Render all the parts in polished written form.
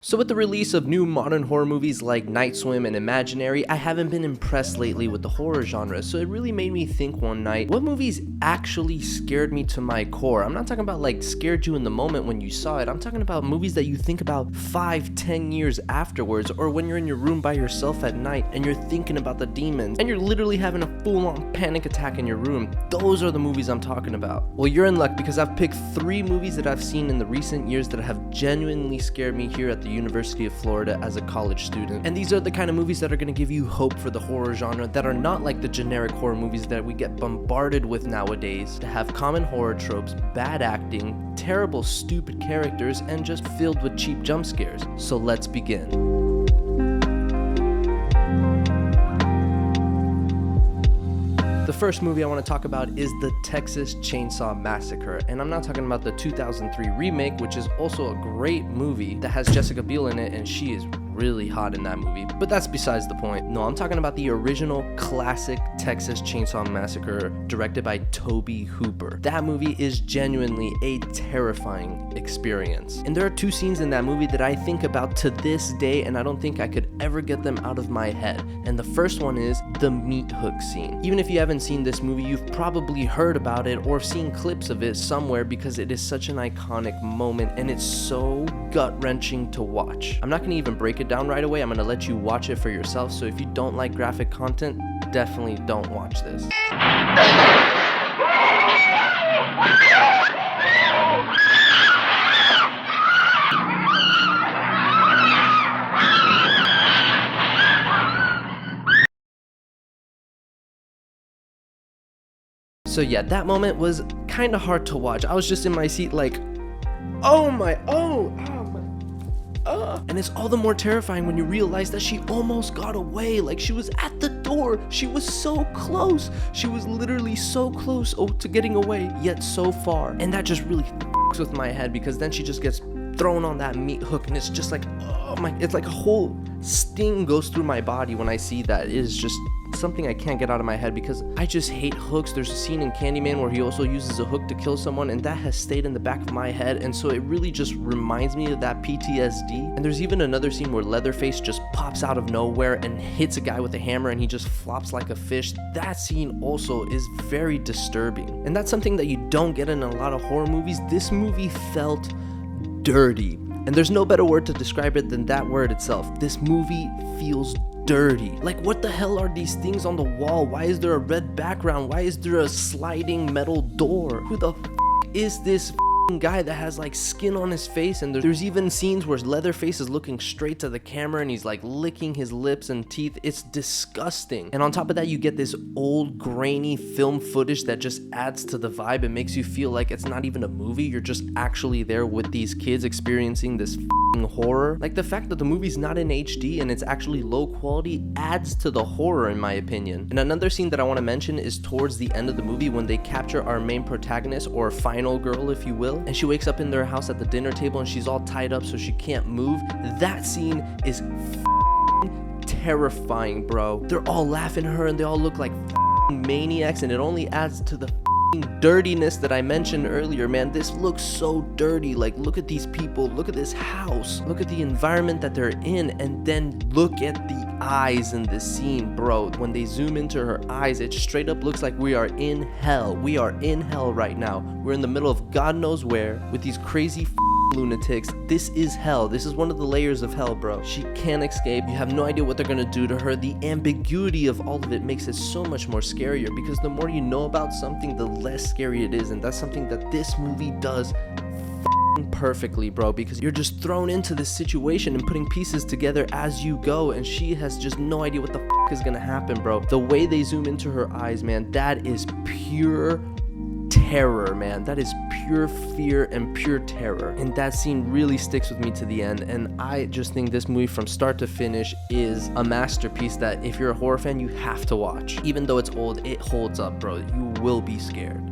So with the release of new modern horror movies like Night Swim and Imaginary, I haven't been impressed lately with the horror genre, so it really made me think one night, what movies actually scared me to my core? I'm not talking about like scared you in the moment when you saw it, I'm talking about movies that you think about 5-10 years afterwards, or when you're in your room by yourself at night and you're thinking about the demons, and you're literally having a full-on panic attack in your room. Those are the movies I'm talking about. Well, you're in luck because I've picked 3 movies that I've seen in the recent years that have genuinely scared me here at the University of Florida as a college student. And these are the kind of movies that are going to give you hope for the horror genre, that are not like the generic horror movies that we get bombarded with nowadays, that have common horror tropes, bad acting, terrible stupid characters, and just filled with cheap jump scares. So let's begin. The first movie I want to talk about is the Texas Chainsaw Massacre, and I'm not talking about the 2003 remake, which is also a great movie that has Jessica Biel in it, and she is really hot in that movie, but that's besides the point. No, I'm talking about the original classic Texas Chainsaw Massacre, directed by Tobe Hooper. That movie is genuinely a terrifying experience, and there are 2 scenes in that movie that I think about to this day, and I don't think I could ever get them out of my head. And the first one is the meat hook scene. Even if you haven't seen this movie, you've probably heard about it or seen clips of it somewhere, because it is such an iconic moment and it's so gut-wrenching to watch. I'm not going to even break it down right away. I'm going to let you watch it for yourself, so if you don't like graphic content, definitely don't watch this. So yeah, that moment was kind of hard to watch. I was just in my seat like, and it's all the more terrifying when you realize that she almost got away. Like, she was at the door. She was so close. She was literally so close to getting away, yet so far. And that just really f***s with my head, because then she just gets thrown on that meat hook, and it's just like, oh my, it's like a whole sting goes through my body when I see that. It is just something I can't get out of my head, because I just hate hooks. There's a scene in Candyman where he also uses a hook to kill someone, and that has stayed in the back of my head, and so it really just reminds me of that PTSD. And there's even another scene where Leatherface just pops out of nowhere and hits a guy with a hammer, and he just flops like a fish. That scene also is very disturbing, and that's something that you don't get in a lot of horror movies. This movie felt dirty, and there's no better word to describe it than that word itself. This movie feels dirty. Like, what the hell are these things on the wall? Why is there a red background? Why is there a sliding metal door? Who the is this guy that has like skin on his face? And there's even scenes where Leatherface is looking straight to the camera and he's like licking his lips and teeth. It's disgusting. And on top of that, you get this old grainy film footage that just adds to the vibe. It makes you feel like it's not even a movie, you're just actually there with these kids experiencing this horror. Like, the fact that the movie's not in HD and it's actually low quality adds to the horror, in my opinion. And another scene that I want to mention is towards the end of the movie, when they capture our main protagonist, or final girl if you will, and she wakes up in their house at the dinner table and she's all tied up so she can't move. That scene is terrifying, bro. They're all laughing at her and they all look like maniacs, and it only adds to the dirtiness that I mentioned earlier. Man, this looks so dirty. Like, look at these people, look at this house, look at the environment that they're in, and then look at the eyes in this scene, bro. When they zoom into her eyes, it straight up looks like we are in hell. We are in hell right now. We're in the middle of God knows where with these crazy lunatics. This is hell. This is one of the layers of hell, bro. She can't escape. You have no idea what they're gonna do to her. The ambiguity of all of it makes it so much more scarier, because the more you know about something, the less scary it is. And that's something that this movie does perfectly, bro, because you're just thrown into this situation and putting pieces together as you go, and she has just no idea what the is gonna happen, bro. The way they zoom into her eyes, man, that is pure terror, man. That is pure fear and pure terror, and that scene really sticks with me to the end. And I just think this movie from start to finish is a masterpiece that if you're a horror fan, you have to watch. Even though it's old, it holds up, bro. You will be scared.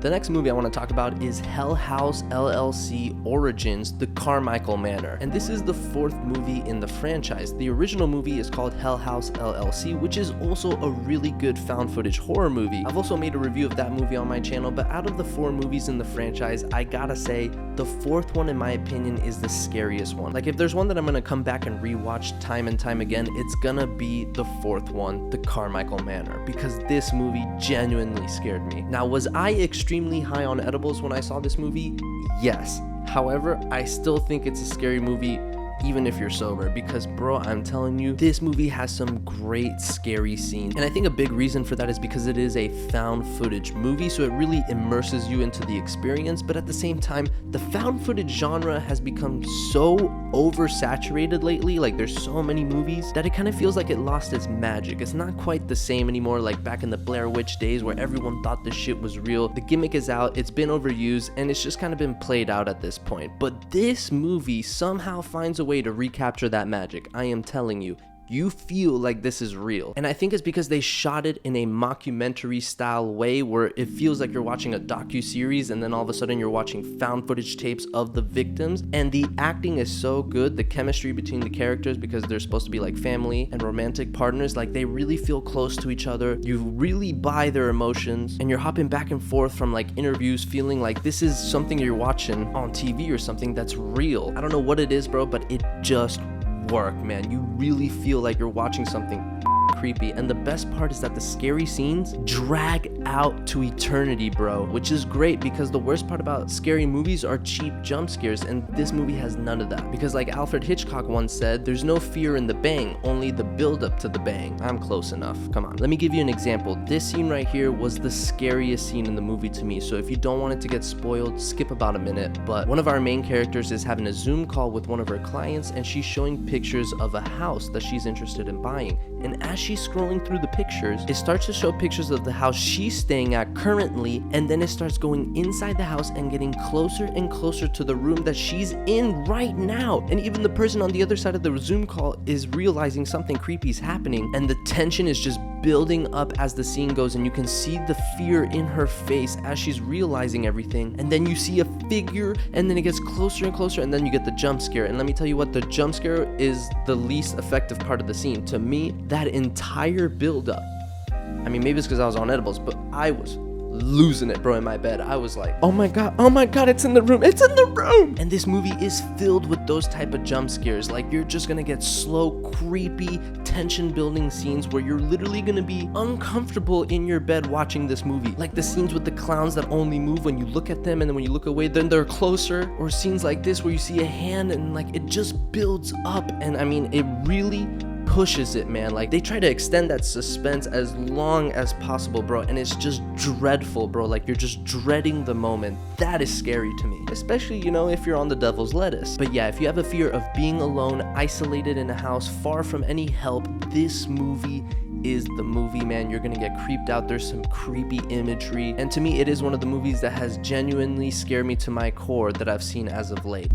The next movie I want to talk about is Hell House LLC Origins: The Carmichael Manor. And this is the 4th movie in the franchise. The original movie is called Hell House LLC, which is also a really good found footage horror movie. I've also made a review of that movie on my channel, but out of the 4 movies in the franchise, I gotta say the 4th one in my opinion is the scariest one. Like, if there's one that I'm gonna come back and rewatch time and time again, it's gonna be the 4th one, The Carmichael Manor, because this movie genuinely scared me. Now, was I extremely high on edibles when I saw this movie? Yes. However, I still think it's a scary movie even if you're sober, because bro, I'm telling you, this movie has some great scary scenes. And I think a big reason for that is because it is a found footage movie, so it really immerses you into the experience. But at the same time, the found footage genre has become so oversaturated lately. Like, there's so many movies that it kind of feels like it lost its magic. It's not quite the same anymore like back in the Blair Witch days where everyone thought this shit was real. The gimmick is out, it's been overused, and it's just kind of been played out at this point. But this movie somehow finds a way to recapture that magic. I am telling you, you feel like this is real. And I think it's because they shot it in a mockumentary style way where it feels like you're watching a docu-series and then all of a sudden you're watching found footage tapes of the victims. And the acting is so good, the chemistry between the characters, because they're supposed to be like family and romantic partners, like they really feel close to each other. You really buy their emotions, and you're hopping back and forth from like interviews feeling like this is something you're watching on TV or something that's real. I don't know what it is, bro, but it just work, man. You really feel like you're watching something creepy. And the best part is that the scary scenes drag out to eternity, bro, which is great, because the worst part about scary movies are cheap jump scares, and this movie has none of that. Because like Alfred Hitchcock once said, there's no fear in the bang, only the build up to the bang. I'm close enough, come on. Let me give you an example. This scene right here was the scariest scene in the movie to me, so if you don't want it to get spoiled, skip about a minute. But one of our main characters is having a Zoom call with one of her clients, and she's showing pictures of a house that she's interested in buying. And as she's scrolling through the pictures, it starts to show pictures of the house she's staying at currently, and then it starts going inside the house and getting closer and closer to the room that she's in right now. And even the person on the other side of the Zoom call is realizing something creepy is happening, and the tension is just building up as the scene goes, and you can see the fear in her face as she's realizing everything. And then you see a figure, and then it gets closer and closer, and then you get the jump scare. And let me tell you what, the jump scare is the least effective part of the scene. To me, that entire build up, I mean, maybe it's because I was on edibles, but I was losing it, bro, in my bed. I was like, oh my god, it's in the room, it's in the room. And this movie is filled with those type of jump scares. Like, you're just gonna get slow, creepy, tension building scenes where you're literally gonna be uncomfortable in your bed watching this movie. Like the scenes with the clowns that only move when you look at them, and then when you look away, then they're closer. Or scenes like this where you see a hand and like it just builds up. And I mean, it really pushes it, man. Like, they try to extend that suspense as long as possible, bro, and it's just dreadful, bro. Like, you're just dreading the moment. That is scary to me, especially, you know, if you're on the devil's lettuce. But yeah, if you have a fear of being alone, isolated in a house, far from any help, this movie is the movie, man. You're gonna get creeped out. There's some creepy imagery, and to me, it is one of the movies that has genuinely scared me to my core that I've seen as of late.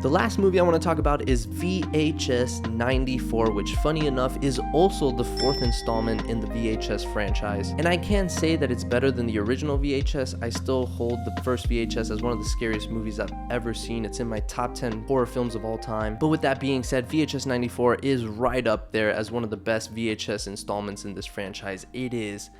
The last movie I want to talk about is VHS 94, which funny enough is also the 4th installment in the VHS franchise. And I can't say that it's better than the original VHS. I still hold the first VHS as one of the scariest movies I've ever seen. It's in my top 10 horror films of all time. But with that being said, VHS 94 is right up there as one of the best VHS installments in this franchise. It is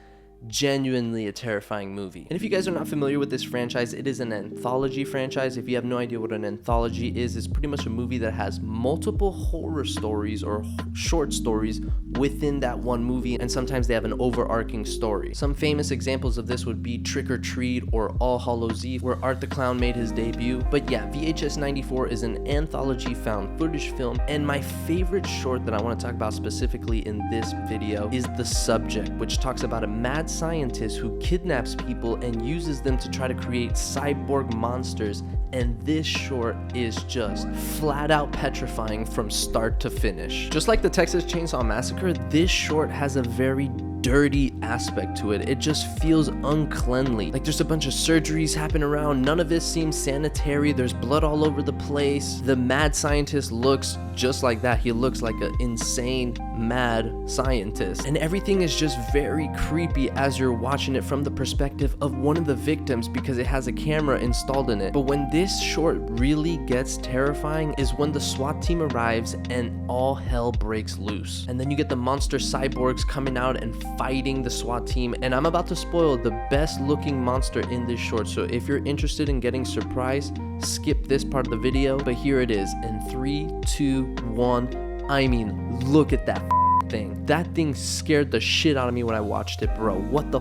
genuinely a terrifying movie. And if you guys are not familiar with this franchise, it is an anthology franchise. If you have no idea what an anthology is, it's pretty much a movie that has multiple horror stories or short stories within that one movie, and sometimes they have an overarching story. Some famous examples of this would be Trick or Treat or All Hallows Eve, where Art the Clown made his debut. But yeah, VHS 94 is an anthology found footage film, and my favorite short that I want to talk about specifically in this video is The Subject, which talks about a mad scientist who kidnaps people and uses them to try to create cyborg monsters. And this short is just flat out petrifying from start to finish. Just like the Texas Chainsaw Massacre, this short has a very dirty aspect to it. It just feels uncleanly. Like, there's a bunch of surgeries happening around. None of it seems sanitary. There's blood all over the place. The mad scientist looks just like that. He looks like an insane mad scientist. And everything is just very creepy as you're watching it from the perspective of one of the victims because it has a camera installed in it. But when this short really gets terrifying is when the SWAT team arrives and all hell breaks loose. And then you get the monster cyborgs coming out and fighting the SWAT team. And I'm about to spoil the best looking monster in this short. So if you're interested in getting surprised, skip this part of the video. But here it is in 3, 2, 1. I mean, look at that thing. That thing scared the shit out of me when I watched it, bro. What the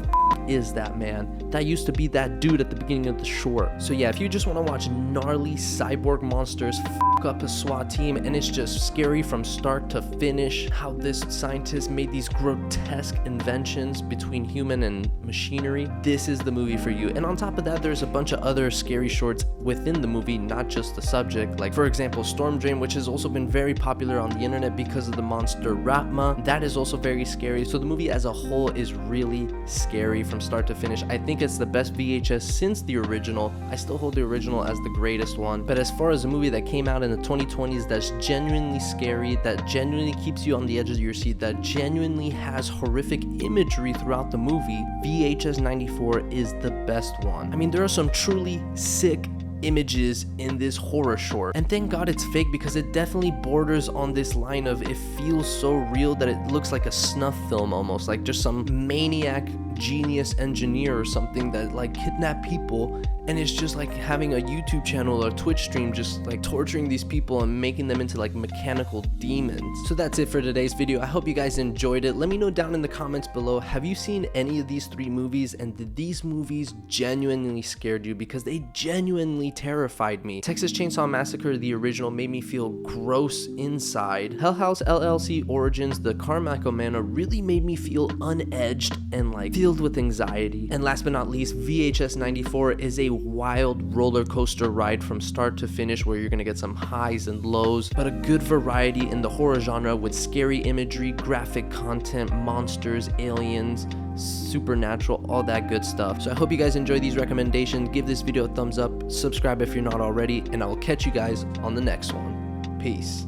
is that, man? That used to be that dude at the beginning of the short. So yeah, if you just want to watch gnarly cyborg monsters up a SWAT team and it's just scary from start to finish, how this scientist made these grotesque inventions between human and machinery, this is the movie for you. And on top of that, there's a bunch of other scary shorts within the movie, not just the subject. Like for example, Storm Drain, which has also been very popular on the internet because of the monster Ratma. That is also very scary. So the movie as a whole is really scary from start to finish. I think it's the best VHS since the original. I still hold the original as the greatest one. But as far as a movie that came out in the 2020s that's genuinely scary, that genuinely keeps you on the edge of your seat, that genuinely has horrific imagery throughout the movie, VHS 94 is the best one. I mean, there are some truly sick images in this horror short, and thank God it's fake because it definitely borders on this line of it feels so real that it looks like a snuff film, almost like just some maniac genius engineer or something that like kidnapped people and it's just like having a YouTube channel or Twitch stream just like torturing these people and making them into like mechanical demons. So that's it for today's video. I hope you guys enjoyed it. Let me know down in the comments below, have you seen any of these 3 movies and did these movies genuinely scared you? Because they genuinely terrified me. Texas Chainsaw Massacre, the original, made me feel gross inside. Hell House LLC Origins, the Carmichael Manor, really made me feel unedged and like filled with anxiety. And last but not least, VHS 94 is a wild roller coaster ride from start to finish where you're gonna get some highs and lows, but a good variety in the horror genre with scary imagery, graphic content, monsters, aliens, supernatural, all that good stuff. So I hope you guys enjoy these recommendations. Give this video a thumbs up, subscribe if you're not already, and I will catch you guys on the next one. Peace.